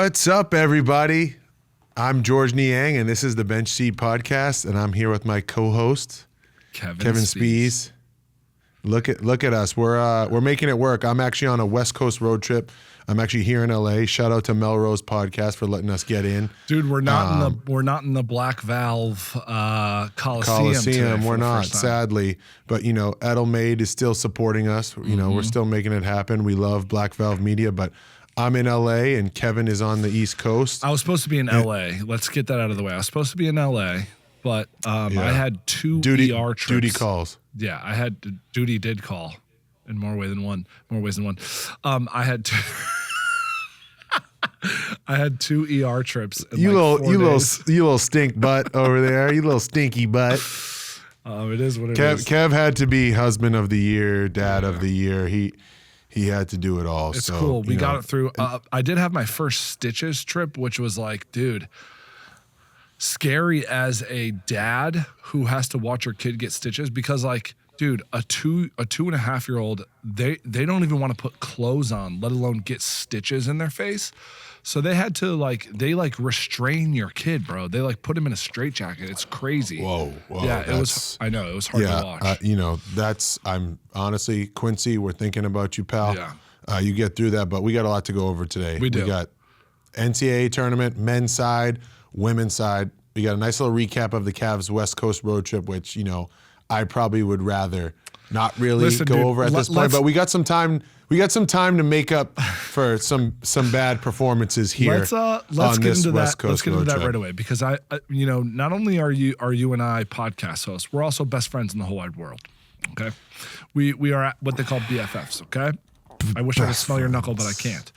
What's up, everybody? I'm George Niang, and this is the Bench Seat Podcast, and I'm here with my co-host, Kevin Spees. Look at us. We're making it work. I'm actually on a West Coast road trip. I'm actually here in LA. Shout out to Melrose Podcast for letting us get in. Dude, we're not in the Black Valve Coliseum. We're not, sadly. But Edelmaid is still supporting us. We're still making it happen. We love Black Valve Media, but I'm in LA and Kevin is on the East Coast. I was supposed to be in LA. Let's get that out of the way. I was supposed to be in LA, but I had two ER trips. Duty calls. Yeah, duty did call in more ways than one. I had two. I had two ER trips. You little stink butt over there. You little stinky butt. It is what it is. Kev had to be husband of the year, dad of the year. He had to do it all. It's cool. We got it through. I did have my first Stitches trip, which was like, dude, scary as a dad who has to watch your kid get stitches because, like, dude, a 2.5-year-old, they don't even want to put clothes on, let alone get stitches in their face. So they had to restrain your kid, bro. They put him in a straitjacket. It's crazy. Whoa. Yeah, it was hard to watch. I'm honestly, Quincy, we're thinking about you, pal. Yeah. You get through that, but we got a lot to go over today. We do. We got NCAA tournament, men's side, women's side. We got a nice little recap of the Cavs West Coast road trip, which, I probably would rather not really over at this point, but we got some time. We got some time to make up for some bad performances here. Let's on get this into West that. Coast Let's get into that trip. right away because I not only are you and I podcast hosts, we're also best friends in the whole wide world. Okay, we are what they call BFFs. Okay, I wish I could smell your knuckle, but I can't.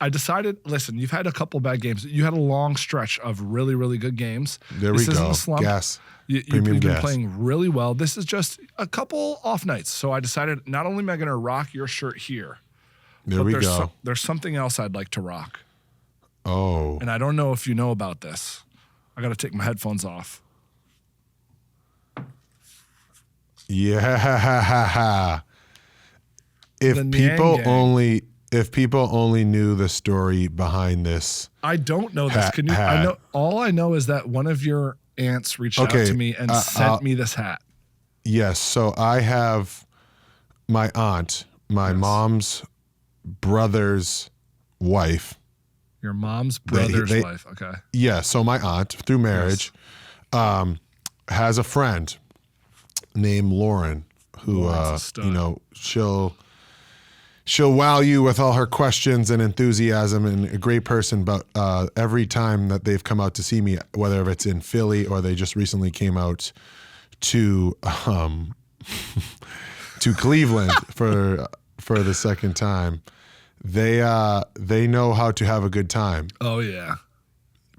I decided, listen, you've had a couple bad games. You had a long stretch of really, really good games. There we go. Gas. You've been playing really well. This is just a couple off nights. So I decided not only am I going to rock your shirt here, there's something else I'd like to rock. Oh. And I don't know if you know about this. I got to take my headphones off. Yeah. If people only knew the story behind this. I don't know this. All I know is that one of your aunts reached out to me and sent me this hat. Yes. So I have my aunt, my mom's brother's wife. Your mom's brother's wife. Okay. Yeah. So my aunt, through marriage, has a friend named Lauren who, she'll wow you with all her questions and enthusiasm, and a great person. But every time that they've come out to see me, whether it's in Philly or they just recently came out to to Cleveland for the second time, they know how to have a good time. Oh yeah.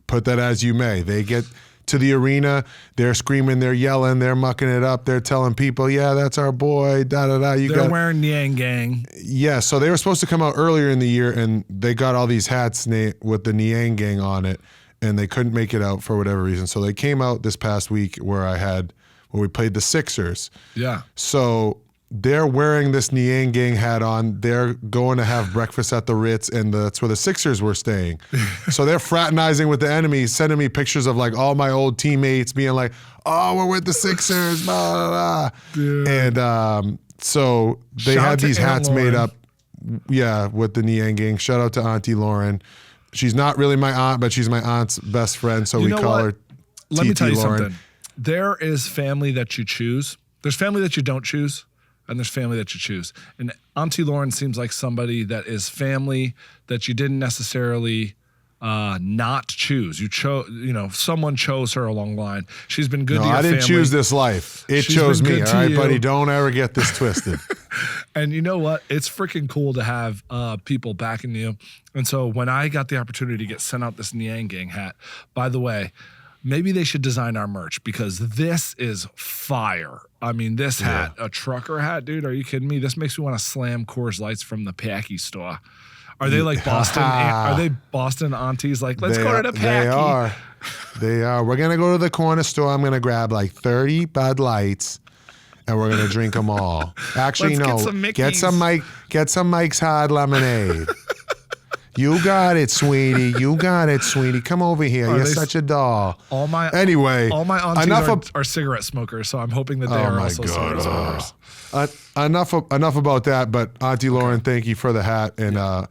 Put that as you may. They get to the arena, they're screaming, they're yelling, they're mucking it up, they're telling people, yeah, that's our boy, da-da-da. They're wearing Niang Gang. Yeah, so they were supposed to come out earlier in the year, and they got all these hats with the Niang Gang on it, and they couldn't make it out for whatever reason. So they came out this past week where we played the Sixers. Yeah. So they're wearing this Niang Gang hat on. They're going to have breakfast at the Ritz, and that's where the Sixers were staying. So they're fraternizing with the enemy, sending me pictures of all my old teammates being like, "Oh, we're with the Sixers," blah, blah, blah. Dude. And so they had these hats made up, with the Niang Gang. Shout out to Auntie Lauren. She's not really my aunt, but she's my aunt's best friend, so we call her Let me tell you Lauren. something. There is family that you choose. There's family that you don't choose. And there's family that you choose. And Auntie Lauren seems like somebody that is family that you didn't necessarily not choose. You chose, someone chose her along the line. She's been good to your family. I didn't choose this life. It chose me. All right, buddy, don't ever get this twisted. And you know what? It's freaking cool to have people backing you. And so when I got the opportunity to get sent out this Niang Gang hat, by the way, maybe they should design our merch because this is fire. I mean, this hat, a trucker hat, dude, are you kidding me? This makes me want to slam Coors Lights from the Packy store. Are they like Boston? Are they Boston aunties? Like, let's go to the Packy. They are. We're going to go to the corner store. I'm going to grab 30 Bud Lights, and we're going to drink them all. Actually, no. Get some Mike's Hard Lemonade. You got it, sweetie. You got it, sweetie. Come over here. You're such a doll. All my aunties are cigarette smokers, so I'm hoping that they are also cigarette smokers. Enough about that. But Auntie Lauren, thank you for the hat. And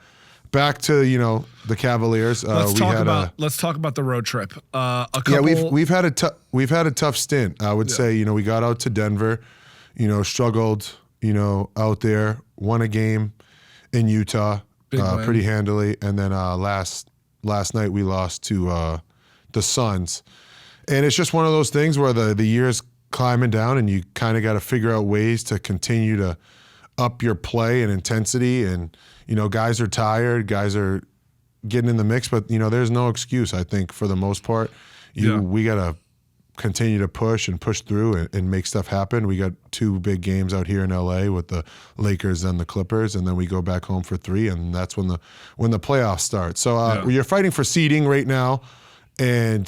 back to the Cavaliers. Let's talk about the road trip. We've had a tough stint. I would say we got out to Denver, struggled out there, won a game in Utah. Pretty handily, and then last night we lost to the Suns, and it's just one of those things where the year's climbing down, and you kind of got to figure out ways to continue to up your play and intensity. And guys are tired, guys are getting in the mix, but there's no excuse. I think for the most part, we got to continue to push through and make stuff happen. We got 2 big games out here in LA with the Lakers and the Clippers, and then we go back home for 3, and that's when the playoffs start. So you're fighting for seeding right now, and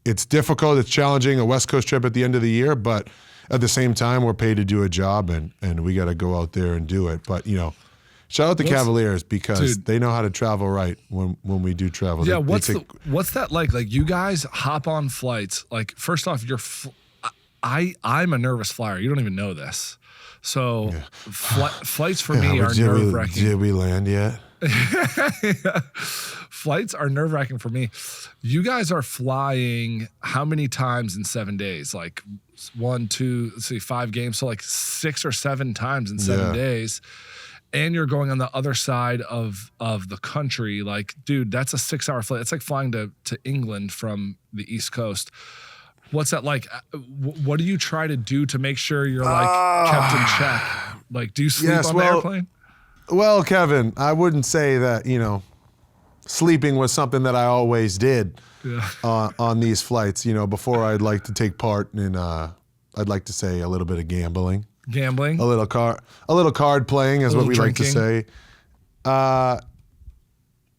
it's difficult, it's challenging, a West Coast trip at the end of the year, but at the same time we're paid to do a job, and we got to go out there and do it. But shout out the Cavaliers because they know how to travel right when we do travel. Yeah, what's that like? Like, you guys hop on flights. Like, first off, I'm a nervous flyer. You don't even know this. So flights for me are nerve-wracking. Did we land yet? Flights are nerve-wracking for me. You guys are flying how many times in 7 days? Like 1, 2, let's see, 5 games. So like 6 or 7 times in 7 days. And you're going on the other side of the country. Like, dude, that's a 6-hour flight. It's like flying to England from the East Coast. What's that like? What do you try to do to make sure you're kept in check? Like, do you sleep on the airplane? Well, Kevin, I wouldn't say that, sleeping was something that I always did on these flights. Before I'd like to take part in, I'd like to say a little bit of gambling. Gambling? A little card playing is what we drinking. Like to say.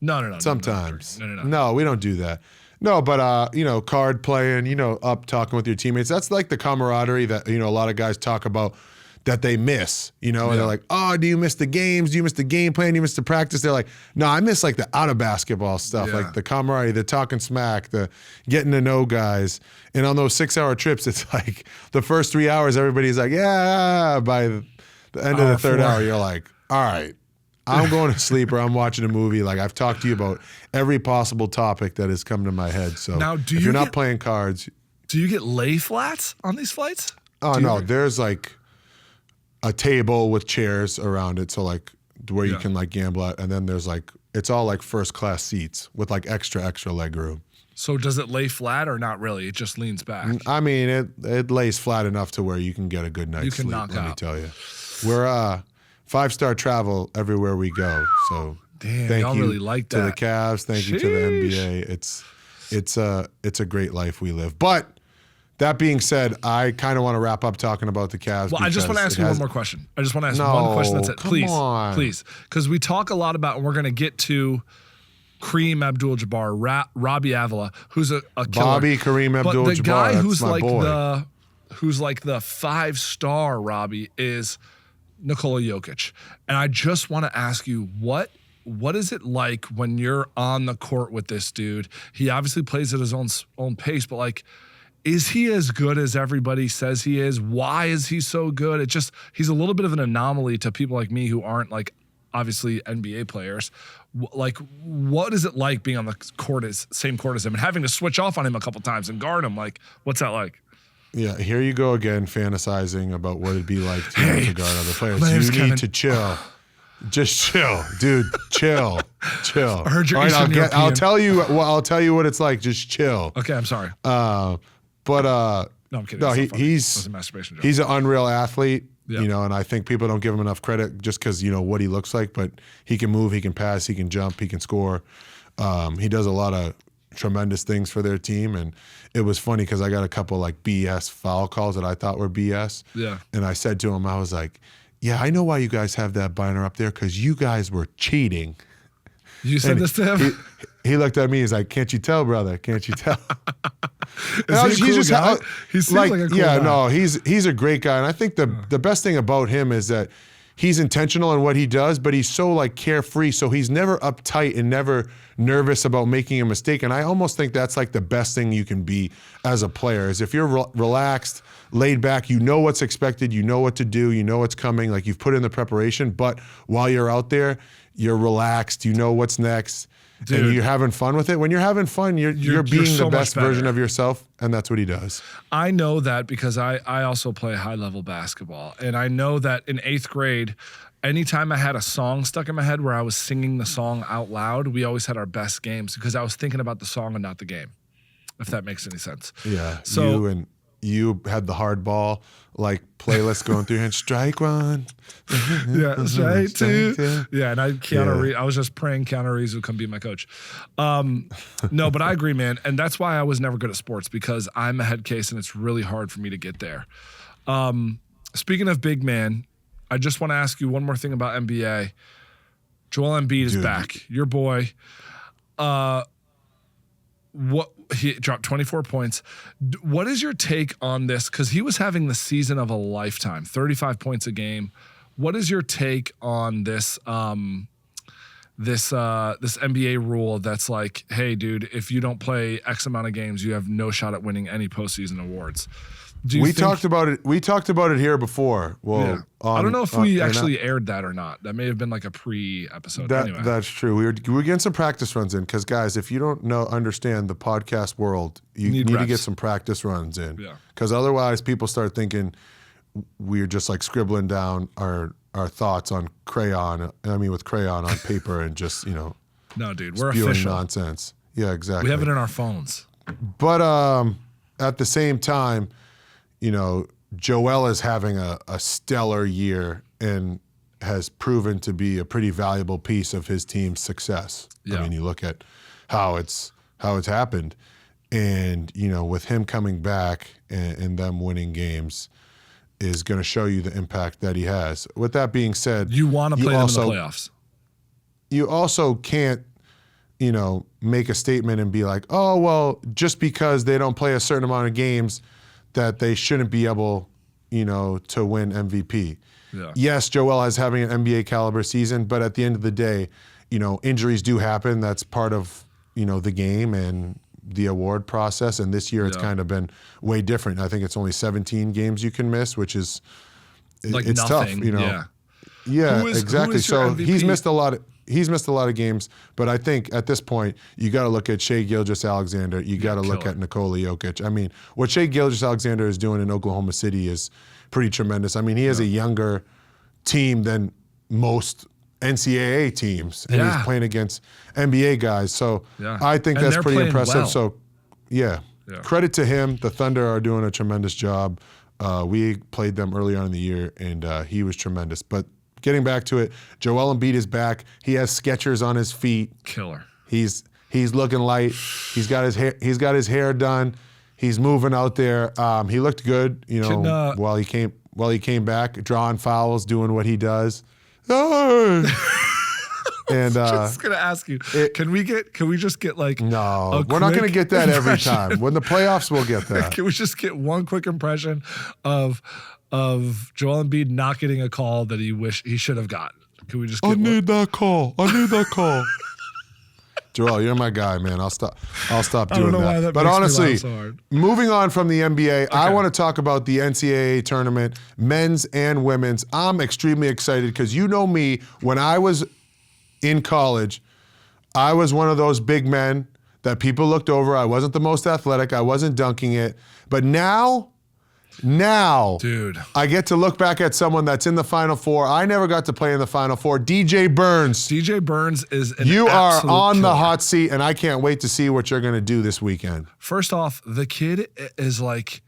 No. Sometimes. No, we don't do that. No, but card playing, up talking with your teammates. That's like the camaraderie that, a lot of guys talk about that they miss, and they're like, oh, do you miss the games? Do you miss the game plan? Do you miss the practice? They're like, no, I miss like the out of basketball stuff, like the camaraderie, the talking smack, the getting to know guys. And on those 6-hour trips, it's like the first 3 hours, everybody's like, yeah. By the end of the third hour, you're like, all right, I'm going to sleep or I'm watching a movie. Like, I've talked to you about every possible topic that has come to my head. So now, if you're not playing cards. Do you get lay flats on these flights? Oh, no. There's like a table with chairs around it, so like where you can like gamble at, and then there's like it's all like first class seats with like extra leg room. So does it lay flat or not really? It just leans back. I mean, it lays flat enough to where you can get a good night's sleep. Let me tell you, we're 5-star travel everywhere we go. So thank you really like to the Cavs. Thank you to the NBA. It's a great life we live, but. That being said, I kind of want to wrap up talking about the Cavs. Well, I just want to ask you one more question. I just want to ask one question. That's it. Please. Because we talk a lot about, and we're going to get to Kareem Abdul-Jabbar, Robbie Avila, who's a killer. Bobby Kareem Abdul-Jabbar, but the guy who's my like boy. who's like the 5-star Robbie is Nikola Jokic. And I just want to ask you, what is it like when you're on the court with this dude? He obviously plays at his own pace, but like, is he as good as everybody says he is? Why is he so good? He's a little bit of an anomaly to people like me who aren't like obviously NBA players. Like, what is it like being on the same court as him and having to switch off on him a couple times and guard him? Like, what's that like? Yeah, here you go again, fantasizing about what it'd be like to have to guard other players. You need to chill. Just chill, dude. Chill. I heard you're Eastern European. I'll tell you what it's like. Just chill. Okay, I'm sorry. But no, I'm kidding. No, he's an unreal athlete, and I think people don't give him enough credit just because what he looks like. But he can move, he can pass, he can jump, he can score. He does a lot of tremendous things for their team, and it was funny because I got a couple like BS foul calls that I thought were BS. Yeah, and I said to him, I was like, "Yeah, I know why you guys have that banner up there because you guys were cheating." You said this to him? He looked at me. He's like, "Can't you tell, brother? Can't you tell?" Is he a cool guy? He seems like a cool guy. No, he's a great guy, and I think the best thing about him is that he's intentional in what he does, but he's so like carefree. So he's never uptight and never nervous about making a mistake. And I almost think that's like the best thing you can be as a player is if you're relaxed, laid back, you know what's expected, you know what to do, you know what's coming, like you've put in the preparation, but while you're out there, you're relaxed, you know what's next. Dude, and you're having fun with it. When you're having fun, you're being so the best version of yourself, and that's what he does. I know that because I also play high-level basketball, and I know that in 8th grade, anytime I had a song stuck in my head where I was singing the song out loud, we always had our best games because I was thinking about the song and not the game, if that makes any sense. Yeah, so you had the hardball like playlist going through and strike one. Yeah, strike two. Yeah, and I was just praying Keanu Reeves would come be my coach. No, but I agree, man. And that's why I was never good at sports because I'm a head case and it's really hard for me to get there. Speaking of big man, I just want to ask you one more thing about NBA. Joel Embiid is back. Your boy. He dropped 24 points. What is your take on this? Because he was having the season of a lifetime, 35 points a game. What is your take on this this NBA rule that's like, hey, dude, if you don't play X amount of games, you have no shot at winning any postseason awards? We talked about it. We talked about it here before. Well, yeah. I don't know if we actually aired that or not. That may have been like a pre-episode. Anyway. That's true. We were getting some practice runs in because, guys, if you don't understand the podcast world, you need to get some practice runs in. Yeah. Because otherwise, people start thinking we're just like scribbling down our thoughts on crayon. I mean, with crayon on paper and just No, dude, we're spewing official. Nonsense. Yeah, exactly. We have it in our phones. But at the same time, Joel is having a stellar year and has proven to be a pretty valuable piece of his team's success. Yeah. I mean, you look at how it's happened, and with him coming back and them winning games is going to show you the impact that he has. With that being said, you want to play them in the playoffs. You also can't, make a statement and be like, oh, well, just because they don't play a certain amount of games that they shouldn't be able, to win MVP. Yeah. Yes, Joel is having an NBA caliber season, but at the end of the day, injuries do happen. That's part of, the game and the award process. And this year it's kind of been way different. I think it's only 17 games you can miss, which is like it's nothing. Tough, Yeah, exactly. So he's missed a lot of games, but I think at this point, you got to look at Shai Gilgeous-Alexander. You got to look at Nikola Jokic. I mean, what Shai Gilgeous-Alexander is doing in Oklahoma City is pretty tremendous. I mean, he has a younger team than most NCAA teams, and he's playing against NBA guys. So I think that's pretty impressive. Well. So, credit to him. The Thunder are doing a tremendous job. We played them early on in the year, and he was tremendous. But getting back to it, Joel Embiid is back. He has Skechers on his feet. Killer. He's looking light. He's got his hair done. He's moving out there. He looked good, while he came back, drawing fouls, doing what he does. And I was just gonna ask you, can we just get like no, we're not gonna get that every time. When the playoffs, we'll get that. Can we just get one quick impression of Joel Embiid not getting a call that he should have gotten? Can we just get need that call. Joel, you're my guy, man. I'll stop doing that. But honestly, moving on from the NBA, I want to talk about the NCAA tournament, men's and women's. I'm extremely excited because you know me, when I was in college, I was one of those big men that people looked over. I wasn't the most athletic. I wasn't dunking it. But now, dude, I get to look back at someone that's in the Final Four. I never got to play in the Final Four. DJ Burns. DJ Burns is an You are on killer. The hot seat, and I can't wait to see what you're going to do this weekend. First off, the kid is like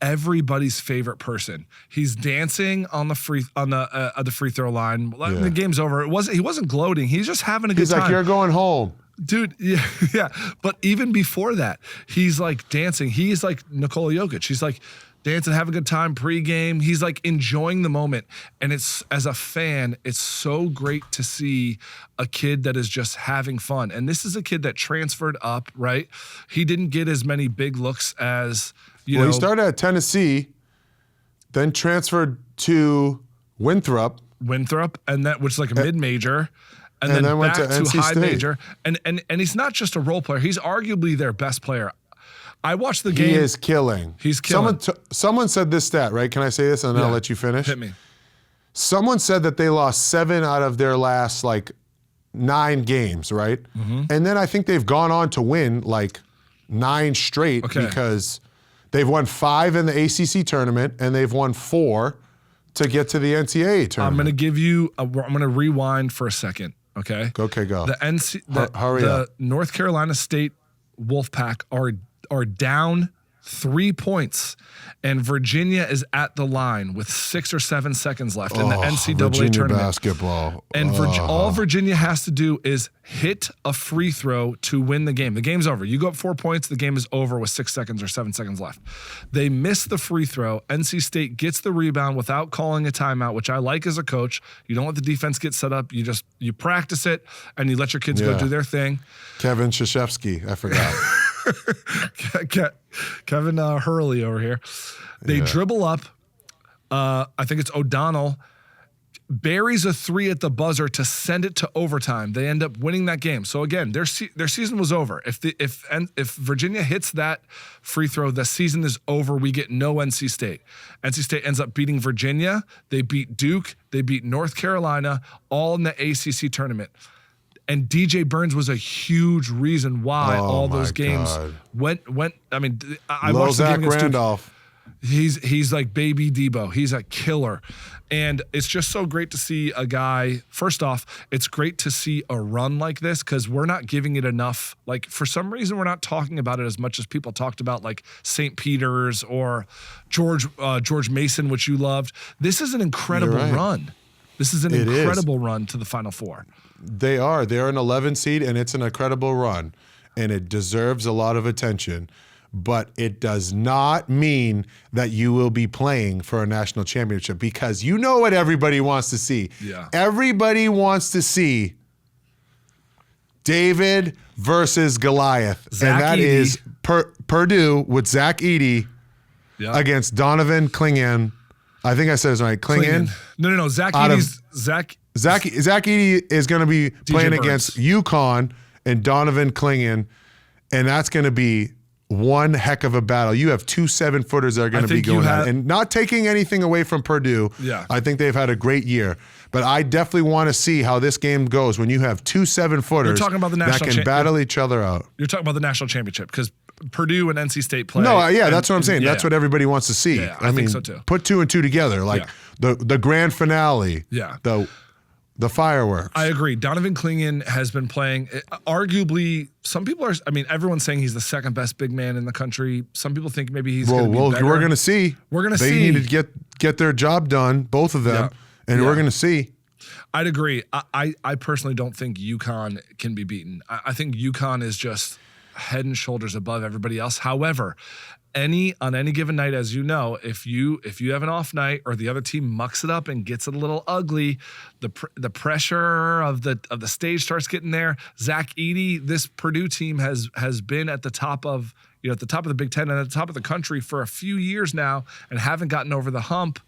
everybody's favorite person. He's dancing on the free throw line. The game's over. He wasn't gloating. He's just having a good time. He's like, you're going home. Dude, yeah. But even before that, he's like dancing. He's like Nikola Jokic. He's like dancing, having a good time pregame. He's like enjoying the moment. And it's, as a fan, it's so great to see a kid that is just having fun. And this is a kid that transferred up, right? He didn't get as many big looks as, he started at Tennessee, then transferred to Winthrop, Winthrop, and that which is like a mid-major, and then went back to NC high State. major. And he's not just a role player; he's arguably their best player. I watched the game. He is killing. He's killing. Someone said this stat, right? Can I say this and then I'll let you finish? Hit me. Someone said that they lost 7 out of their last 9 games, right? Mm-hmm. And then I think they've gone on to win 9 straight because they've won 5 in the ACC tournament and they've won 4 to get to the NCAA tournament. I'm going to give you. I'm going to rewind for a second. Okay. Okay, go. Hurry up. North Carolina State Wolfpack are down 3 points, and Virginia is at the line with 6 or 7 seconds left in the NCAA Virginia tournament. Basketball. And all Virginia has to do is hit a free throw to win the game. The game's over. You go up 4 points, the game is over with 6 seconds or 7 seconds left. They miss the free throw. NC State gets the rebound without calling a timeout, which I like as a coach. You don't let the defense get set up. You practice it, and you let your kids go do their thing. Kevin Krzyzewski, I forgot. Kevin Hurley over here. They dribble up. I think it's O'Donnell. Buries a 3 at the buzzer to send it to overtime. They end up winning that game. So again, their season was over. If Virginia hits that free throw, the season is over. We get no NC State. NC State ends up beating Virginia. They beat Duke. They beat North Carolina, all in the ACC tournament. And DJ Burns was a huge reason why all those games went. I mean, I watched the game against Randolph. Duke. He's like baby Debo. He's a killer. And it's just so great to see a guy. First off, it's great to see a run like this because we're not giving it enough. For some reason, we're not talking about it as much as people talked about St. Peter's or George Mason, which you loved. This is an incredible run. This is an incredible run to the Final Four. They are. They're an 11 seed, and it's an incredible run, and it deserves a lot of attention. But it does not mean that you will be playing for a national championship because you know what everybody wants to see. Yeah. Everybody wants to see David versus Goliath. Zach and that Edey. is Purdue with Zach Edey against Donovan Clingan. I think I said his right. Clingan. No. Zach Edey's Zach Edey is going to be playing against UConn and Donovan Clingan, and that's going to be one heck of a battle. You have 2 7-footers that are going to be going at it. And not taking anything away from Purdue. Yeah. I think they've had a great year. But I definitely want to see how this game goes when you have 2 7-footers that can battle each other out. You're talking about the national championship because Purdue and NC State play. No, that's what I'm saying. That's what everybody wants to see. Yeah, I think so too. Put 2 and 2 together, the grand finale. Yeah. The fireworks. I agree. Donovan Clingan has been playing, arguably, some people are, everyone's saying he's the second best big man in the country. Some people think maybe he's going to be better. We're going to see. They need to get their job done, both of them, and we're going to see. I'd agree. I personally don't think UConn can be beaten. I think UConn is just head and shoulders above everybody else. However, on any given night, as you know, if you have an off night or the other team mucks it up and gets it a little ugly, the pressure of the stage starts getting there. Zach Edey, this Purdue team has been at the top of the Big Ten and at the top of the country for a few years now and haven't gotten over the hump.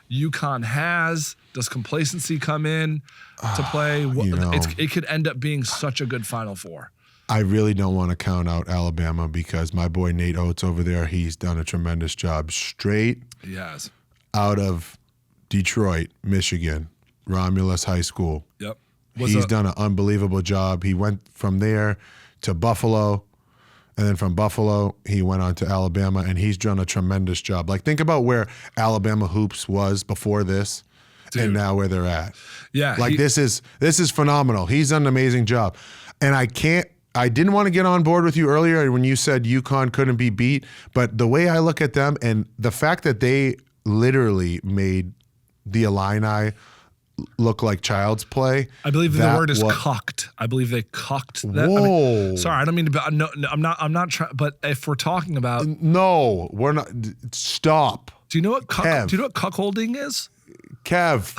UConn has. Does complacency come in to play? It could end up being such a good Final Four. I really don't want to count out Alabama because my boy Nate Oates over there, he's done a tremendous job straight out of Detroit, Michigan, Romulus High School. Yep. He's done an unbelievable job. He went from there to Buffalo, and then from Buffalo, he went on to Alabama, and he's done a tremendous job. Like, think about where Alabama hoops was before this. Dude. And now where they're at. Yeah. This is phenomenal. He's done an amazing job. And I didn't want to get on board with you earlier when you said UConn couldn't be beat, but the way I look at them and the fact that they literally made the Illini look like child's play. I believe the word is cocked. I believe they cocked that. Whoa. Sorry, I don't mean to. No, I'm not trying. But if we're talking about, no, we're not. Stop. Do you know what cuckolding is? Kev.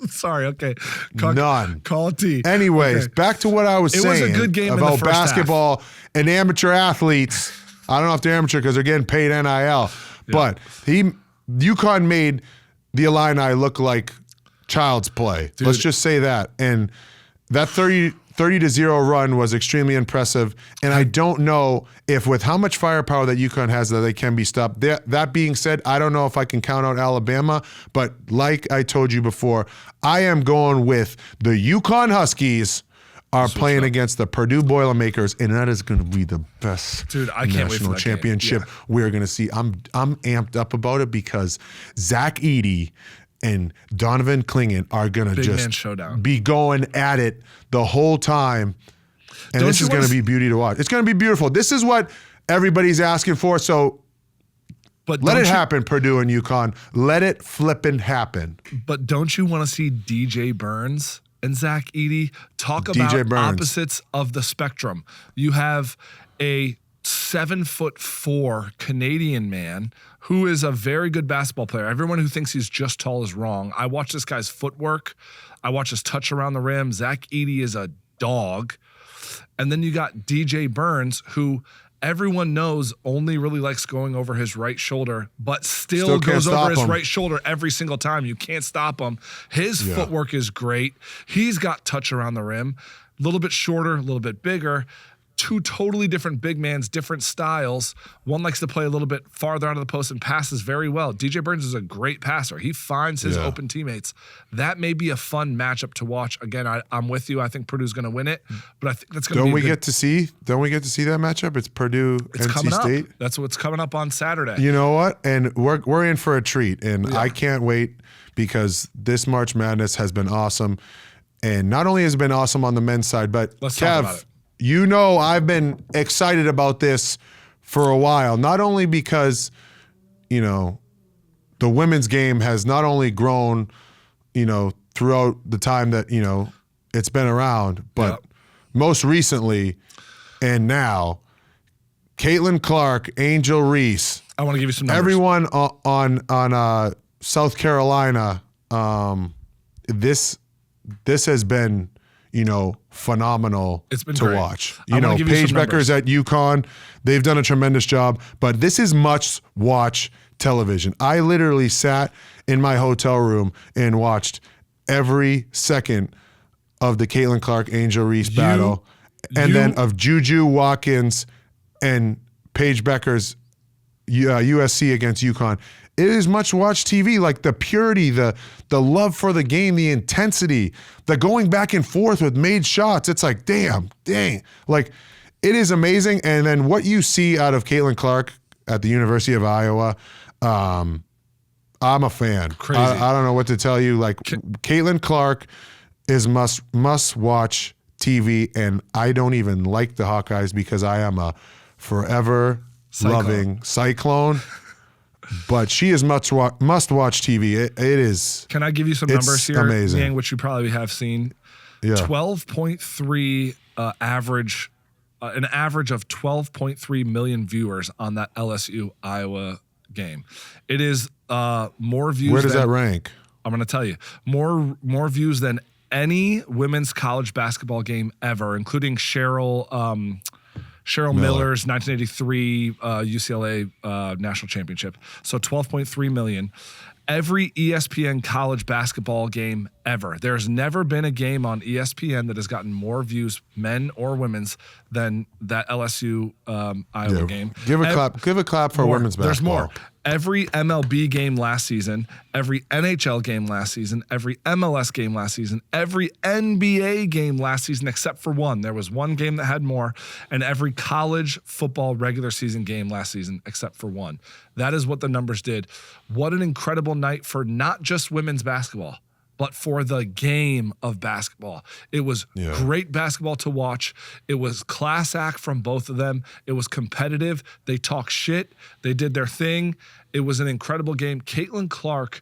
Sorry, okay. None. Call it T. Anyways, back to what I was saying. It was a good game about in the first basketball and amateur athletes. I don't know if they're amateur because they're getting paid NIL. Yeah. But UConn made the Illini look like child's play. Dude. Let's just say that. And that 30-0 run was extremely impressive. And I don't know if with how much firepower that UConn has that they can be stopped. That being said, I don't know if I can count out Alabama, but like I told you before, I am going with the UConn Huskies are playing against the Purdue Boilermakers, and that is going to be the best I can't wait for national that championship we're going to see. I'm amped up about it because Zach Edey and Donovan Clingan are going to just be going at it the whole time. And this is going to be beauty to watch. It's going to be beautiful. This is what everybody's asking for. So let it happen, Purdue and UConn. Let it flippin' happen. But don't you want to see DJ Burns and Zach Edey talk about opposites of the spectrum? You have a 7'4" Canadian man who is a very good basketball player. Everyone who thinks he's just tall is wrong. I watch this guy's footwork. I watch his touch around the rim. Zach Edey is a dog. And then you got DJ Burns, who everyone knows only really likes going over his right shoulder, but still goes over his right shoulder every single time. You can't stop him. His footwork is great. He's got touch around the rim. A little bit shorter, a little bit bigger. Two totally different big mans, different styles. One likes to play a little bit farther out of the post and passes very well. DJ Burns is a great passer. He finds his open teammates. That may be a fun matchup to watch. Again, I'm with you. I think Purdue's going to win it, but I think that's going to be. Don't we get to see that matchup? It's Purdue, NC State. That's what's coming up on Saturday. You know what? And we're in for a treat, and I can't wait because this March Madness has been awesome. And not only has it been awesome on the men's side, but let's talk about it. You know, I've been excited about this for a while, not only because, the women's game has not only grown, throughout the time that, it's been around, but most recently and now, Caitlin Clark, Angel Reese. I want to give you some numbers. Everyone on South Carolina, this has been, phenomenal to watch. Paige Becker's at UConn. They've done a tremendous job, but this is must-watch television. I literally sat in my hotel room and watched every second of the Caitlin Clark Angel Reese battle, and then of Juju Watkins and Paige Becker's USC against UConn. It is much-watched TV, like the purity, the love for the game, the intensity, the going back and forth with made shots. It's like, dang. Like, it is amazing. And then what you see out of Caitlin Clark at the University of Iowa, I'm a fan. Crazy. I don't know what to tell you. Like, Caitlin Clark is must-watch TV, and I don't even like the Hawkeyes because I am a forever loving Cyclone. But she is must-watch TV. It is. Can I give you some numbers here? Amazing. Which you probably have seen. Yeah. 12.3 average, an average of 12.3 million viewers on that LSU Iowa game. It is more views. Where does that rank? I'm going to tell you more views than any women's college basketball game ever, including Cheryl Miller's 1983 UCLA national championship. So 12.3 million. Every ESPN college basketball game ever. There's never been a game on ESPN that has gotten more views, men or women's, than that LSU Iowa game. Give a clap for women's basketball. There's more. Every MLB game last season, every NHL game last season, every MLS game last season, every NBA game last season except for one. There was one game that had more, and every college football regular season game last season except for one. That is what the numbers did. What an incredible night for not just women's basketball, but for the game of basketball. It was great basketball to watch. It was class act from both of them. It was competitive. They talked shit. They did their thing. It was an incredible game. Caitlin Clark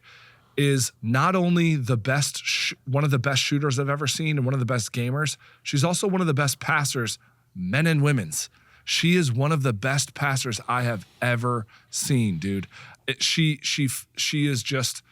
is not only the best, one of the best shooters I've ever seen and one of the best gamers, she's also one of the best passers, men and women's. She is one of the best passers I have ever seen, dude. She is just...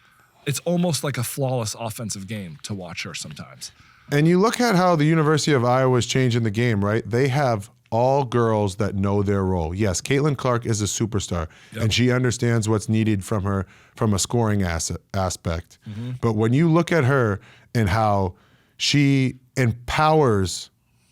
It's almost like a flawless offensive game to watch her sometimes. And you look at how the University of Iowa is changing the game, right? They have all girls that know their role. Yes, Caitlin Clark is a superstar, and she understands what's needed from her from a scoring aspect. But when you look at her and how she empowers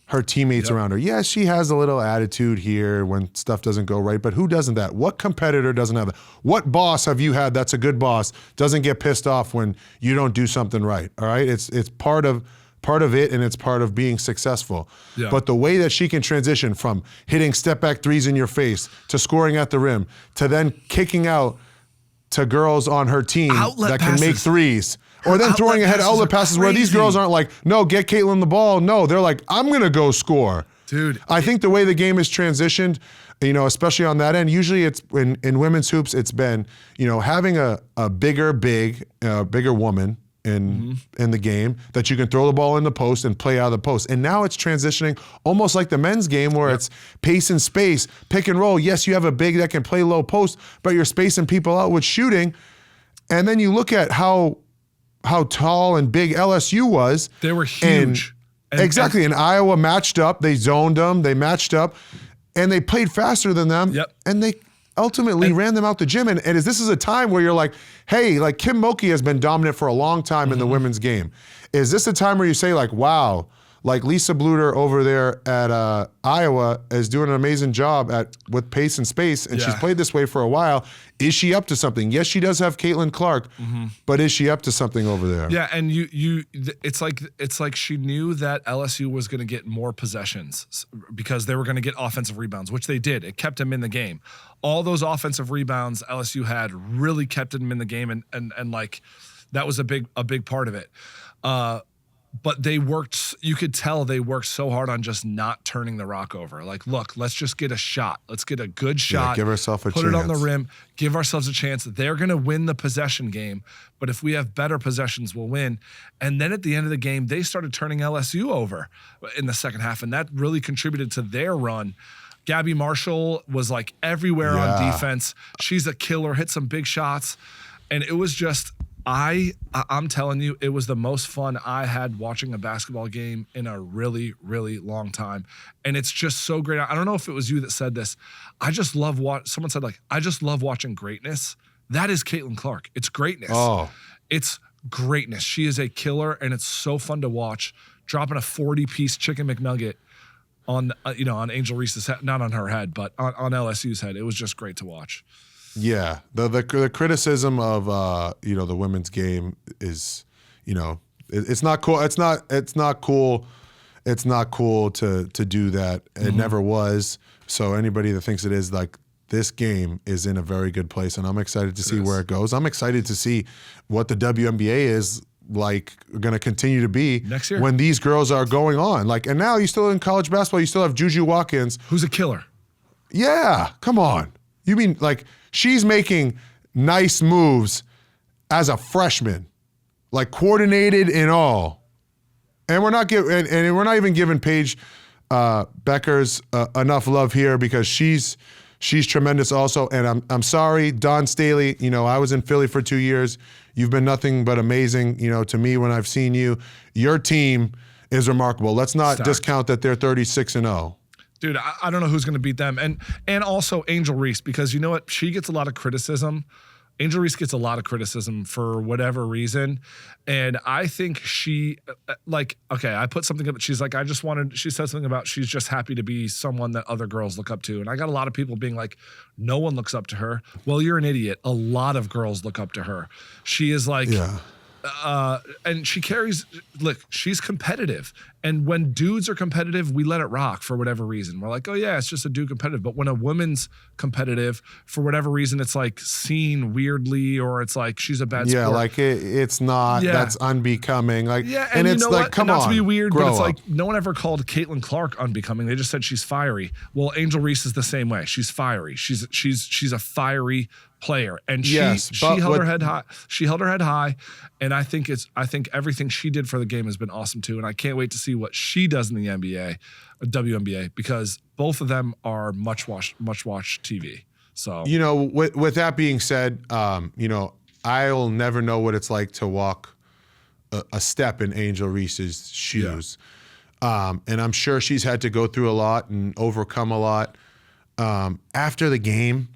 her teammates around her. Yes, she has a little attitude here when stuff doesn't go right, but who doesn't that? What competitor doesn't have that? What boss have you had that's a good boss, doesn't get pissed off when you don't do something right, all right? It's part of it, and it's part of being successful. Yeah. But the way that she can transition from hitting step-back threes in your face to scoring at the rim to then kicking out to girls on her team that can make threes. Or then throwing ahead outlet passes where these girls aren't like, no, get Caitlin the ball. No, they're like, I'm going to go score. Dude. I think the way the game is transitioned, especially on that end, usually it's in women's hoops, it's been, having a bigger woman in the game that you can throw the ball in the post and play out of the post. And now it's transitioning almost like the men's game where it's pace and space, pick and roll. Yes, you have a big that can play low post, but you're spacing people out with shooting. And then you look at how tall and big LSU was. They were huge. Exactly. And Iowa matched up. They zoned them. They matched up. And they played faster than them. Yep. And they ultimately ran them out the gym. And this is a time where you're like, hey, like Kim Mulkey has been dominant for a long time in the women's game. Is this a time where you say like, wow, like Lisa Bluter over there at Iowa is doing an amazing job with pace and space, and she's played this way for a while. Is she up to something? Yes, she does have Caitlin Clark, but is she up to something over there? Yeah, and it's like she knew that LSU was going to get more possessions because they were going to get offensive rebounds, which they did. It kept them in the game. All those offensive rebounds LSU had really kept them in the game, and like that was a big part of it. But they worked, you could tell they worked so hard on just not turning the rock over. Like, look, let's just get a shot. Let's get a good shot. Yeah, give ourselves a chance. Put it on the rim. Give ourselves a chance. They're going to win the possession game. But if we have better possessions, we'll win. And then at the end of the game, they started turning LSU over in the second half. And that really contributed to their run. Gabby Marshall was like everywhere on defense. She's a killer, hit some big shots. And it was just... I'm telling you, it was the most fun I had watching a basketball game in a really, really long time. And it's just so great. I don't know if it was you that said this. Someone said like, I just love watching greatness. That is Caitlin Clark. It's greatness. Oh. It's greatness. She is a killer, and it's so fun to watch. Dropping a 40-piece chicken McNugget on Angel Reese's head, not on her head, but on LSU's head. It was just great to watch. Yeah, the criticism of the women's game is, it's not cool. It's not cool. It's not cool to do that. It never was. So anybody that thinks it is, like, this game is in a very good place, and I'm excited to see where it goes. I'm excited to see what the WNBA is like going to continue to be next year when these girls are going on. Like, and now you still in college basketball, you still have Juju Watkins, who's a killer. Yeah, come on. You mean like she's making nice moves as a freshman, like coordinated and all. And we're not even giving Paige Beckers enough love here because she's tremendous also. And I'm sorry, Dawn Staley. I was in Philly for 2 years. You've been nothing but amazing. To me when I've seen you. Your team is remarkable. Let's not discount that they're 36-0. Dude, I don't know who's going to beat them. And also Angel Reese, because you know what? She gets a lot of criticism. Angel Reese gets a lot of criticism for whatever reason. And I think she, I put something up. She's like, she said something about she's just happy to be someone that other girls look up to. And I got a lot of people being like, no one looks up to her. Well, you're an idiot. A lot of girls look up to her. She is like... Yeah. And she carries, look, she's competitive. And when dudes are competitive, we let it rock for whatever reason. We're like, oh yeah, it's just a dude competitive. But when a woman's competitive, for whatever reason, it's like seen weirdly, or it's like she's a bad sport. Yeah, like it's not, that's unbecoming. Like, yeah, and it's like, come on, not to be weird, but it's up. like no one ever called Caitlin Clark unbecoming. They just said she's fiery. Well, Angel Reese is the same way. She's fiery. She's a fiery player, and she held her head high. She held her head high, and I think everything she did for the game has been awesome too. And I can't wait to see what she does in the NBA, WNBA, because both of them are much watched TV. So with that being said, I'll never know what it's like to walk a step in Angel Reese's shoes. And I'm sure she's had to go through a lot and overcome a lot. After the game,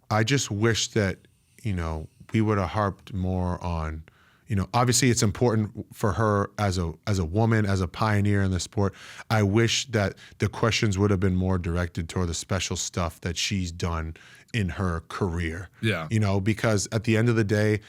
I just wish that, we would have harped more on, obviously it's important for her as a woman, as a pioneer in the sport. I wish that the questions would have been more directed toward the special stuff that she's done in her career. Yeah. Because at the end of the day,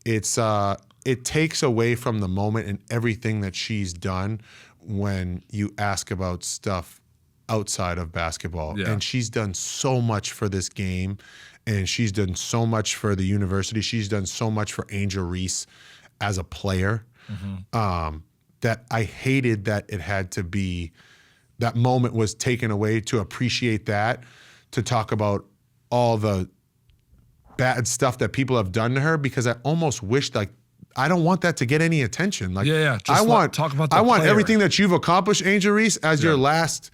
it takes away from the moment and everything that she's done when you ask about stuff outside of basketball. Yeah. And she's done so much for this game, and she's done so much for the university. She's done so much for Angel Reese as a player, that I hated that it had to be, that moment was taken away to appreciate that, to talk about all the bad stuff that people have done to her, because I almost wished, like, I don't want that to get any attention. Like, Just I want talk about the I want player. everything that you've accomplished, Angel Reese, as your last,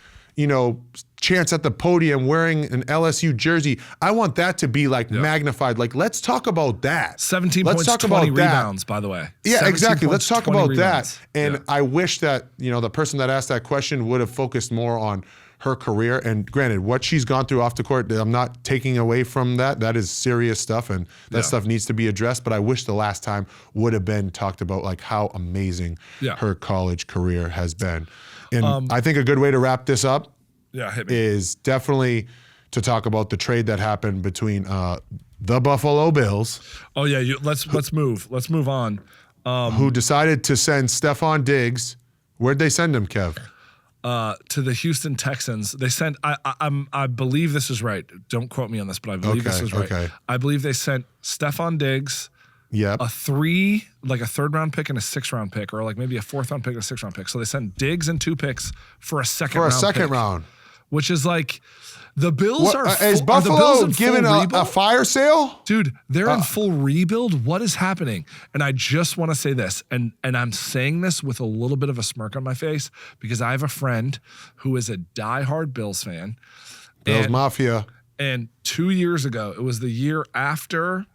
chance at the podium wearing an LSU jersey. I want that to be like magnified. Like, let's talk about that. 17 let's points, talk 20 about rebounds, by the way. Yeah, exactly. Let's talk about rebounds. that. And I wish that, the person that asked that question would have focused more on her career. And granted, what she's gone through off the court, I'm not taking away from that. That is serious stuff, and that stuff needs to be addressed. But I wish the last time would have been talked about, like, how amazing her college career has been. And I think a good way to wrap this up is definitely to talk about the trade that happened between the Buffalo Bills. Oh yeah, let's move. Let's move on. Who decided to send Stephon Diggs? Where'd they send him, Kev? To the Houston Texans. They sent, I believe this is right. Don't quote me on this, but I believe this is right. Okay. I believe they sent Stephon Diggs, Yep. a third round pick and a 6th round pick, or like maybe a 4th round pick and a 6th round pick. So they sent Diggs and 2 picks for a second round. Which is like, the Bills is Buffalo giving a fire sale? Dude, they're in full rebuild. What is happening? And I just want to say this, and I'm saying this with a little bit of a smirk on my face, because I have a friend who is a diehard Bills fan. Bills Mafia. And 2 years ago, it was the year after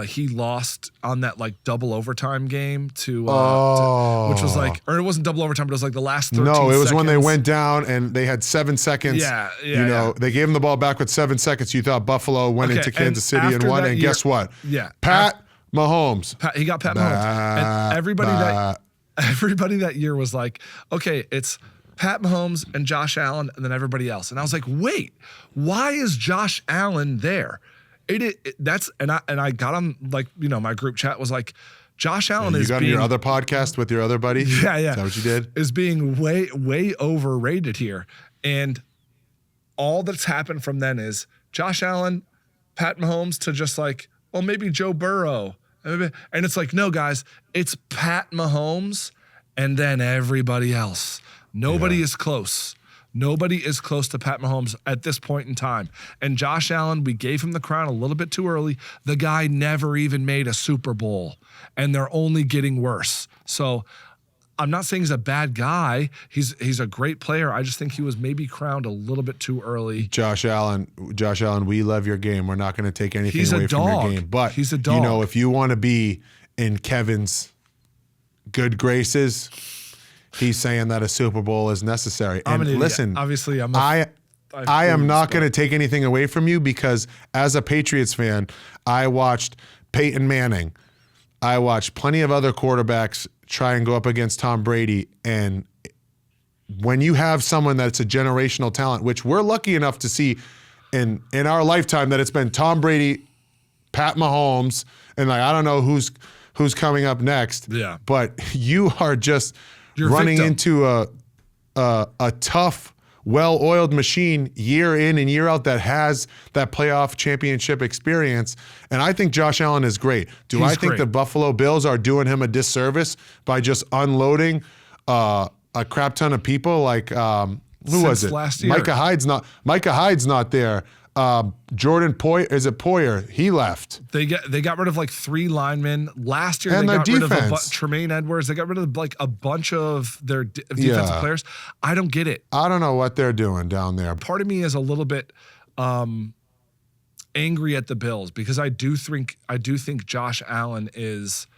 he lost on that like double overtime game to which was like, or it wasn't double overtime, but it was like the last 13 seconds. No, it was when they went down and they had 7 seconds. They gave him the ball back with 7 seconds. You thought Buffalo went into Kansas City and won, and guess what? Pat Mahomes. He got Pat Mahomes. And everybody that year was like, okay, it's Pat Mahomes and Josh Allen and then everybody else. And I was like, wait, why is Josh Allen there? I got on, like, my group chat was like, Josh Allen is being... You got on your other podcast with your other buddy? Yeah. Is that what you did? Is being way, way overrated here. And all that's happened from then is Josh Allen, Pat Mahomes to just like, well, maybe Joe Burrow. And it's like, no, guys, it's Pat Mahomes and then everybody else. Nobody is close. Nobody is close to Pat Mahomes at this point in time. And Josh Allen, we gave him the crown a little bit too early. The guy never even made a Super Bowl, and they're only getting worse. So I'm not saying he's a bad guy. He's a great player. I just think he was maybe crowned a little bit too early. Josh Allen, we love your game. We're not going to take anything away from your game. But he's a dog. If you want to be in Kevin's good graces, he's saying that a Super Bowl is necessary. I'm and an listen, idiot. Obviously, I am not going to take anything away from you, because as a Patriots fan, I watched Peyton Manning. I watched plenty of other quarterbacks try and go up against Tom Brady. And when you have someone that's a generational talent, which we're lucky enough to see in our lifetime, that it's been Tom Brady, Pat Mahomes, and like, I don't know who's coming up next. Yeah. But you are just running into a tough, well-oiled machine year in and year out that has that playoff championship experience. And I think Josh Allen is great. I think the Buffalo Bills are doing him a disservice by just unloading a crap ton of people? Like, who was it? Last year. Micah Hyde's not there. Jordan Poyer, he left. They got rid of like 3 linemen last year. And they their got rid defense. of Tremaine Edwards. They got rid of like a bunch of their defensive players. I don't get it. I don't know what they're doing down there. Part of me is a little bit angry at the Bills, because I do think Josh Allen is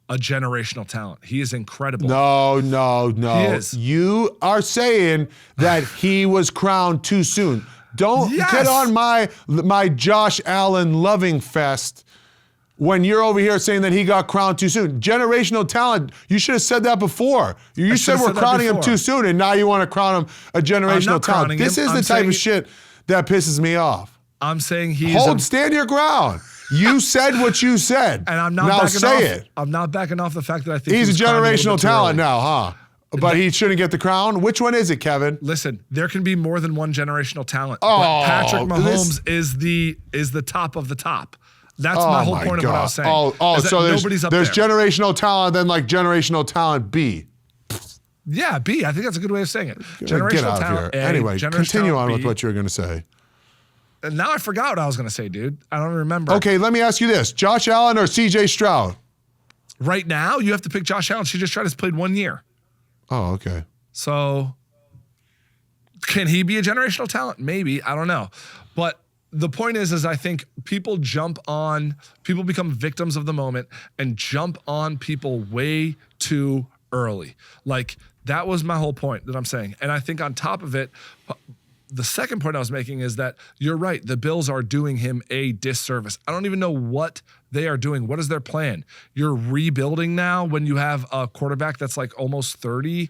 a generational talent. He is incredible. No. He is. You are saying that he was crowned too soon. Don't get on my Josh Allen loving fest when you're over here saying that he got crowned too soon. Generational talent, you should have said that before. You said we're crowning him too soon, and now you want to crown him a generational talent. This is the type of shit that pisses me off. I'm saying he's stand your ground. You said what you said. And I'm not now backing say off. it. I'm not backing off the fact that I think he's a generational talent now, huh? But he he shouldn't get the crown. Which one is it, Kevin? Listen, there can be more than one generational talent. Oh, but Patrick Mahomes is the top of the top. That's my whole point of what I was saying. So nobody's up there's there. generational talent, then like generational talent B. Yeah, B. I think that's a good way of saying it. Generational get out talent of here. A, anyway, continue on B. with what you were going to say. And now I forgot what I was going to say, dude. I don't remember. Okay, let me ask you this. Josh Allen or C.J. Stroud? Right now, you have to pick Josh Allen. C.J. Stroud has played 1 year. Oh, okay. So can he be a generational talent? Maybe. I don't know. But the point is I think people become victims of the moment and jump on people way too early. Like, that was my whole point that I'm saying. And I think on top of it, the second point I was making is that you're right. The Bills are doing him a disservice. I don't even know what they are doing. What is their plan? You're rebuilding now when you have a quarterback that's like almost 30.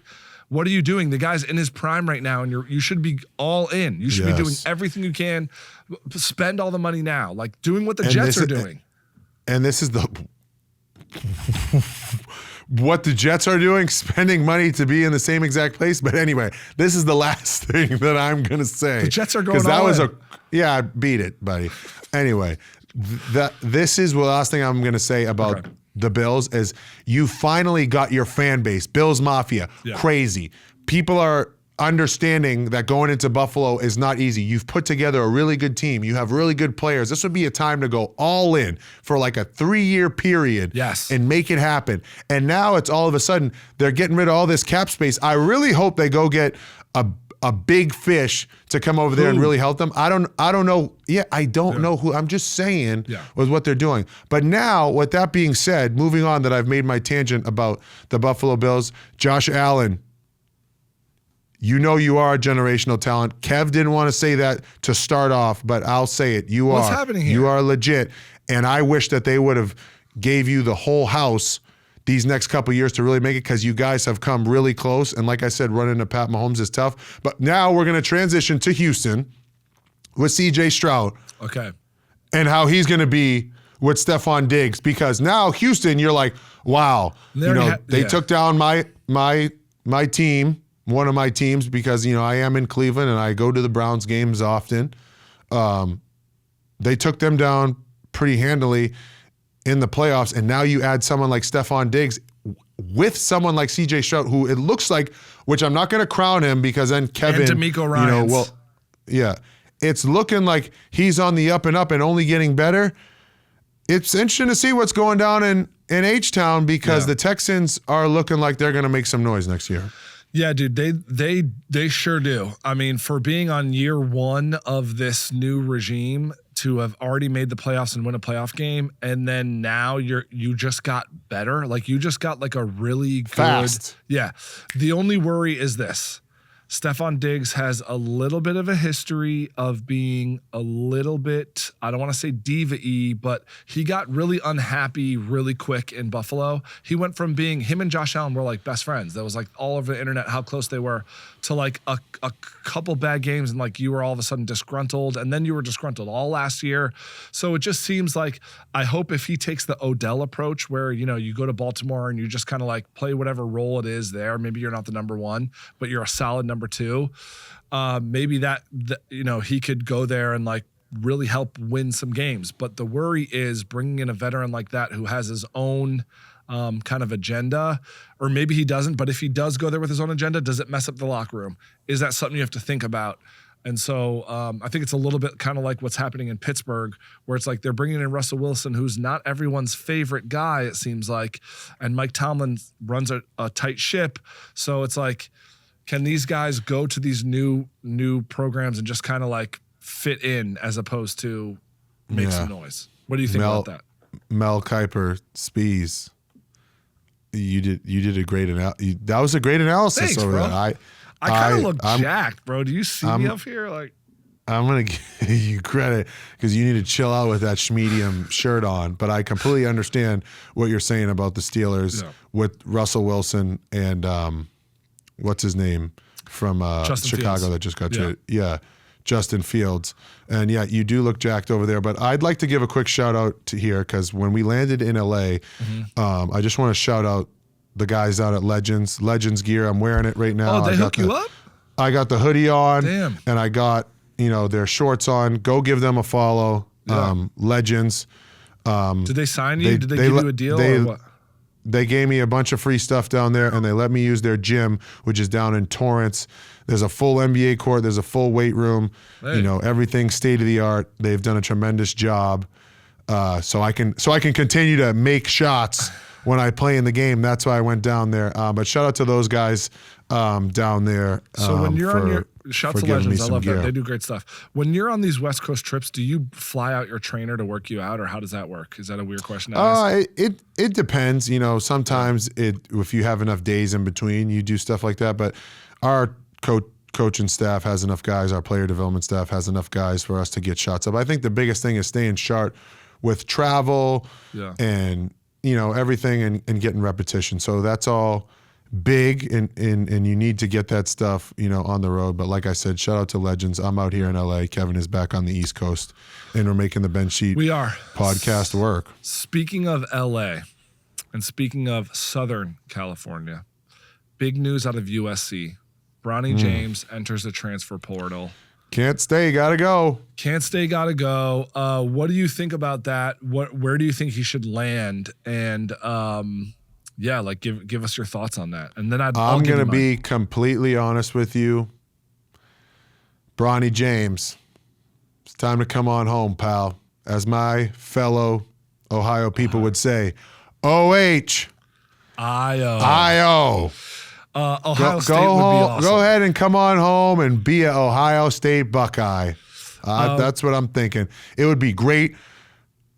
What are you doing? The guy's in his prime right now, and you should be all in. You should be doing everything you can. Spend all the money now, like doing what the Jets are doing. And this is what the Jets are doing, spending money to be in the same exact place. But anyway, this is the last thing that I'm going to say. The Jets are going all in. Beat it, buddy. Anyway, this is the last thing I'm going to say about the Bills is you finally got your fan base, Bills Mafia, crazy. People are understanding that going into Buffalo is not easy. You've put together a really good team. You have really good players. This would be a time to go all in for like a 3-year period and make it happen. And now it's all of a sudden they're getting rid of all this cap space. I really hope they go get a big fish to come over there and really help them. I don't know. Yeah, I don't know who. I'm just saying with what they're doing. But now, with that being said, moving on that I've made my tangent about the Buffalo Bills, Josh Allen, you know you are a generational talent. Kev didn't want to say that to start off, but I'll say it. What's happening here? You are legit. And I wish that they would have gave you the whole house these next couple of years to really make it, because you guys have come really close. And like I said, running into Pat Mahomes is tough. But now we're going to transition to Houston with C.J. Stroud. Okay. And how he's going to be with Stephon Diggs, because now Houston, you're like, wow, they took down my team. One of my teams, because, I am in Cleveland and I go to the Browns games often. They took them down pretty handily in the playoffs, and now you add someone like Stephon Diggs with someone like C.J. Stroud, who it looks like, which I'm not going to crown him because then Kevin, and D'Amico Ryans. It's looking like he's on the up and up and only getting better. It's interesting to see what's going down in H-Town, because the Texans are looking like they're going to make some noise next year. Yeah, dude, they sure do. I mean, for being on year 1 of this new regime, to have already made the playoffs and win a playoff game, and then now you just got better. Like, you just got like a really good fast. Yeah. The only worry is this. Stephon Diggs has a little bit of a history of being a little bit, I don't want to say diva-y, but he got really unhappy really quick in Buffalo. He went from being, him and Josh Allen were like best friends. That was like all over the internet how close they were, to like a couple bad games, and like you were all of a sudden disgruntled, and then you were disgruntled all last year. So it just seems like, I hope if he takes the Odell approach where, you go to Baltimore and you just kind of like play whatever role it is there. Maybe you're not the number 1, but you're a solid number 2. Maybe that he could go there and like really help win some games. But the worry is bringing in a veteran like that who has his own kind of agenda, or maybe he doesn't, but if he does go there with his own agenda, does it mess up the locker room? Is that something you have to think about? And so I think it's a little bit kind of like what's happening in Pittsburgh, where it's like they're bringing in Russell Wilson, who's not everyone's favorite guy, it seems like, and Mike Tomlin runs a tight ship. So it's like, can these guys go to these new programs and just kind of like fit in as opposed to make some noise? What do you think about that? Mel Kiper, Spees. You did a great that was a great analysis. Thanks, over bro. that. I kind of look jacked, bro. Do you see me up here? Like, I'm going to give you credit because you need to chill out with that schmedium shirt on. But I completely understand what you're saying about the Steelers with Russell Wilson and what's his name from Chicago Fields. That just got traded. Yeah, Justin Fields. And yeah, you do look jacked over there. But I'd like to give a quick shout out to here because when we landed in LA, I just want to shout out the guys out at Legends gear. I'm wearing it right now. Oh, they hook you up? I got the hoodie on. Damn. And I got their shorts on. Go give them a follow. Legends. Did they sign you? Did they give you a deal or what? They gave me a bunch of free stuff down there, and they let me use their gym, which is down in Torrance. There's a full NBA court. There's a full weight room. Hey. Everything state of the art. They've done a tremendous job. So I can continue to make shots when I play in the game. That's why I went down there. But shout out to those guys down there. So when you're on your shouts to Legends, I love that. They do great stuff. When you're on these West Coast trips, do you fly out your trainer to work you out, or how does that work? Is that a weird question to ask? It depends. Sometimes if you have enough days in between, you do stuff like that. But our coaching staff has enough guys. Our player development staff has enough guys for us to get shots up. I think the biggest thing is staying sharp with travel and everything and getting repetition. So that's all big and you need to get that stuff on the road. But like I said, shout out to Legends. I'm out here in LA. Kevin is back on the East Coast, and we're making the Bench Sheet podcast work. Speaking of LA and speaking of Southern California, big news out of USC. Bronny James enters the transfer portal. Can't stay, gotta go. Can't stay, gotta go. What do you think about that? Where do you think he should land? And give us your thoughts on that. And then I'm going to be completely honest with you. Bronny James, it's time to come on home, pal. As my fellow Ohio people would say, O-H. I-O. Ohio State would be awesome. Go ahead and come on home and be an Ohio State Buckeye. That's what I'm thinking. It would be great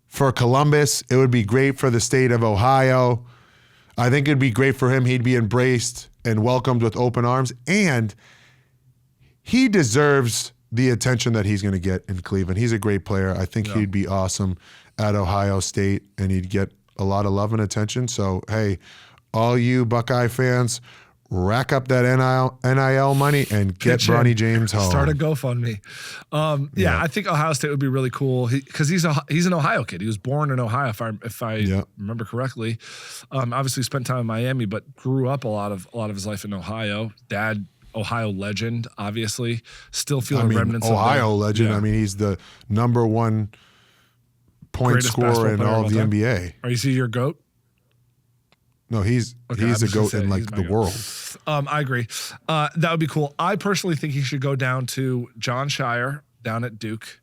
for Columbus. It would be great for the state of Ohio. I think it'd be great for him. He'd be embraced and welcomed with open arms. And he deserves the attention that he's going to get in Cleveland. He's a great player. I think he'd be awesome at Ohio State, and he'd get a lot of love and attention. So, hey, all you Buckeye fans, rack up that NIL money and get Bronny James home. Start a GoFundMe. I think Ohio State would be really cool because he's an Ohio kid. He was born in Ohio, if I remember correctly. Obviously spent time in Miami, but grew up a lot of his life in Ohio. Dad, Ohio legend, obviously. Still feeling remnants of Ohio legend. Yeah. I mean, he's the number one point scorer in all of the NBA. Are you see your GOAT? No, he's a GOAT in the world. I agree. That would be cool. I personally think he should go down to John Shire down at Duke.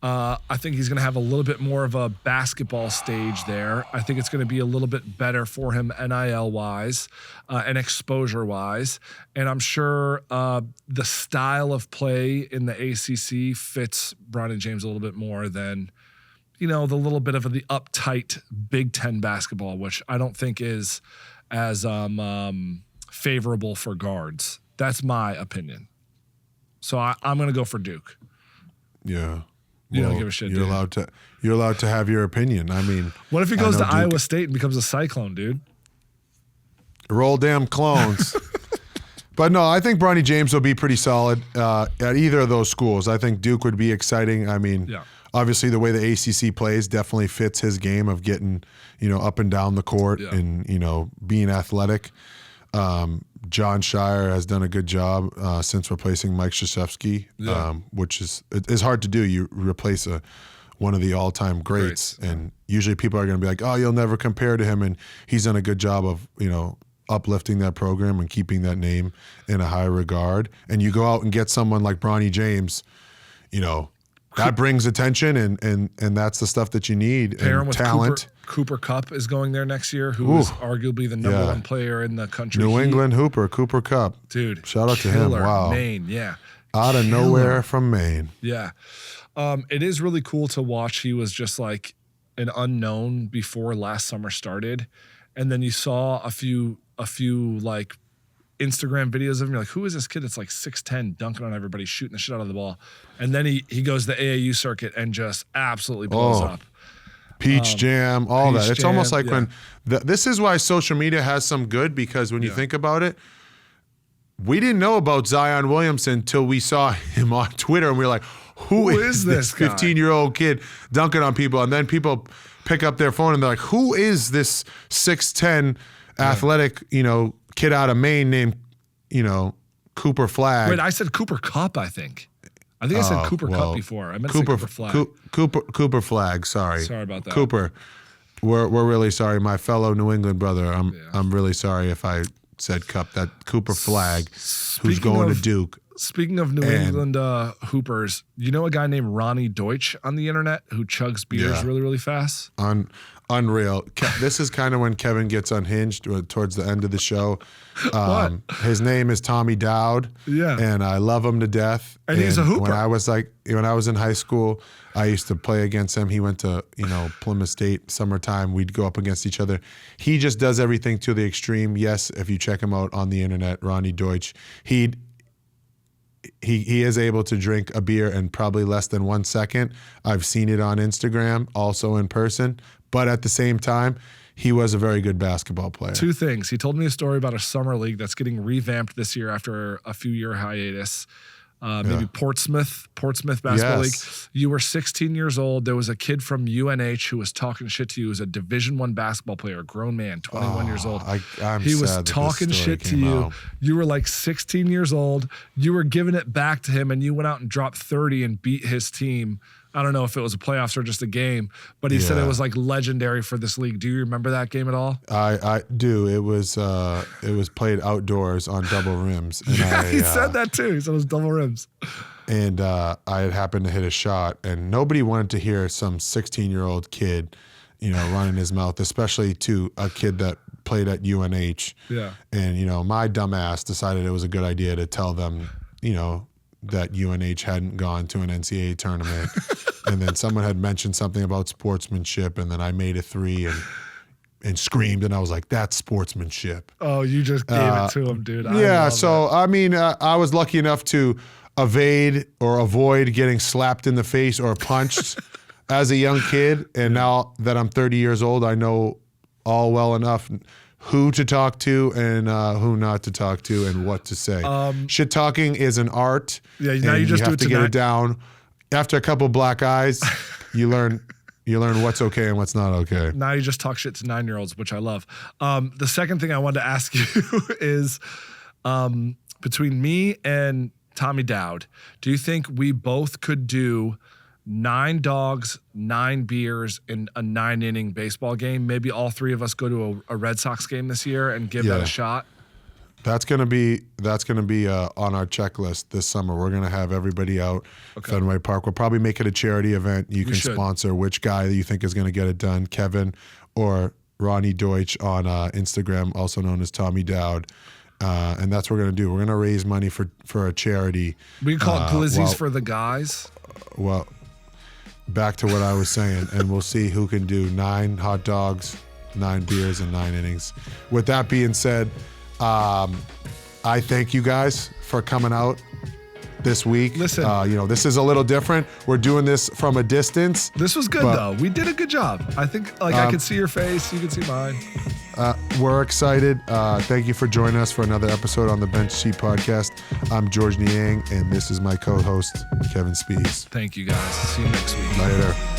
I think he's going to have a little bit more of a basketball stage there. I think it's going to be a little bit better for him NIL-wise and exposure-wise. And I'm sure the style of play in the ACC fits Bronny James a little bit more than the little bit of the uptight Big Ten basketball, which I don't think is as favorable for guards. That's my opinion. So I'm going to go for Duke. Yeah. You don't give a shit, You're allowed to have your opinion. I mean, what if he goes to Iowa State and becomes a Cyclone, dude? Roll damn clones. But no, I think Bronny James will be pretty solid at either of those schools. I think Duke would be exciting. I mean, obviously the way the ACC plays definitely fits his game of getting, up and down the court and, being athletic. John Shire has done a good job since replacing Mike Krzyzewski, which is hard to do. You replace one of the all-time greats, and usually people are going to be like, oh, you'll never compare to him, and he's done a good job of, uplifting that program and keeping that name in a high regard. And you go out and get someone like Bronny James, that brings attention, and that's the stuff that you need. Pair him and with talent. Cooper Kupp is going there next year, who is arguably the number one player in the country. New England Hooper, Cooper Kupp. Dude. Shout out to him. Wow. Maine, Out of nowhere from Maine. Yeah. It is really cool to watch. He was just like an unknown before last summer started. and then you saw a few like Instagram videos of him. You're like, who is this kid that's like 6'10", dunking on everybody, shooting the shit out of the ball? And then he goes to the AAU circuit and just absolutely blows up. Peach Jam, all Peach that. It's Jam, almost like yeah. when this is why social media has some good, because when you think about it, we didn't know about Zion Williamson until we saw him on Twitter, and we were like, who is this 15-year-old kid dunking on people? And then people pick up their phone and they're like, who is this 6'10" athletic, kid out of Maine named, Cooper Flagg? Wait, I said Cooper Cup, I think. I said Cooper Cup before. I meant to say Cooper Flagg. Cooper Flagg, sorry. Sorry about that. Cooper. We're really sorry. My fellow New England brother, I'm really sorry if I said Cup. That Cooper Flagg, who's going to Duke. Speaking of New England hoopers, you know a guy named Ronny Deutsch on the internet who chugs beers really, really fast? Unreal. This is kind of when Kevin gets unhinged towards the end of the show. What? His name is Tommy Dowd. Yeah. And I love him to death. And he's a hooper. When I was in high school, I used to play against him. He went to, Plymouth State summertime. We'd go up against each other. He just does everything to the extreme. Yes, if you check him out on the internet, Ronny Deutsch, he is able to drink a beer in probably less than 1 second. I've seen it on Instagram, also in person. But at the same time, he was a very good basketball player. Two things. He told me a story about a summer league that's getting revamped this year after a few-year hiatus. Maybe Portsmouth Basketball League. You were 16 years old. There was a kid from UNH who was talking shit to you. He was a Division I basketball player, a grown man, 21 years old. He was talking shit to you. Out. You were like 16 years old. You were giving it back to him, and you went out and dropped 30 and beat his team. I don't know if it was a playoffs or just a game, but he said it was like legendary for this league. Do you remember that game at all? I do. It was played outdoors on double rims. And he said that too. He said it was double rims. And I had happened to hit a shot, and nobody wanted to hear some 16-year-old kid, running his mouth, especially to a kid that played at UNH. Yeah. And, my dumb ass decided it was a good idea to tell them, that UNH hadn't gone to an NCAA tournament. And then someone had mentioned something about sportsmanship, and then I made a three and screamed, and I was like, that's sportsmanship. Oh, you just gave it to him, dude. I was lucky enough to evade or avoid getting slapped in the face or punched as a young kid. And now that I'm 30 years old, I know all well enough who to talk to and who not to talk to and what to say. Shit talking is an art. Yeah, now you just have to get it down. After a couple black eyes, you learn what's okay and what's not okay. Now you just talk shit to 9-year-olds, which I love. The second thing I wanted to ask you is between me and Tommy Dowd, do you think we both could do 9 dogs, 9 beers in a 9-inning baseball game? Maybe all 3 of us go to a Red Sox game this year and give that a shot. That's gonna be on our checklist this summer. We're gonna have everybody out Fenway Park. We'll probably make it a charity event. You can sponsor which guy that you think is gonna get it done, Kevin or Ronny Deutsch on Instagram, also known as Tommy Dowd. And that's what we're gonna do. We're gonna raise money for a charity. We can call it Glizzies for the guys. Well, back to what I was saying, and we'll see who can do 9 hot dogs, 9 beers, and 9 innings. With that being said, I thank you guys for coming out this week. Listen, this is a little different. We're doing this from a distance. This was good though. We did a good job. I think I could see your face. You could see mine. We're excited. Thank you for joining us for another episode on the Bench Seat Podcast. I'm George Niang, and this is my co-host, Kevin Spees. Thank you guys. See you next week. Later.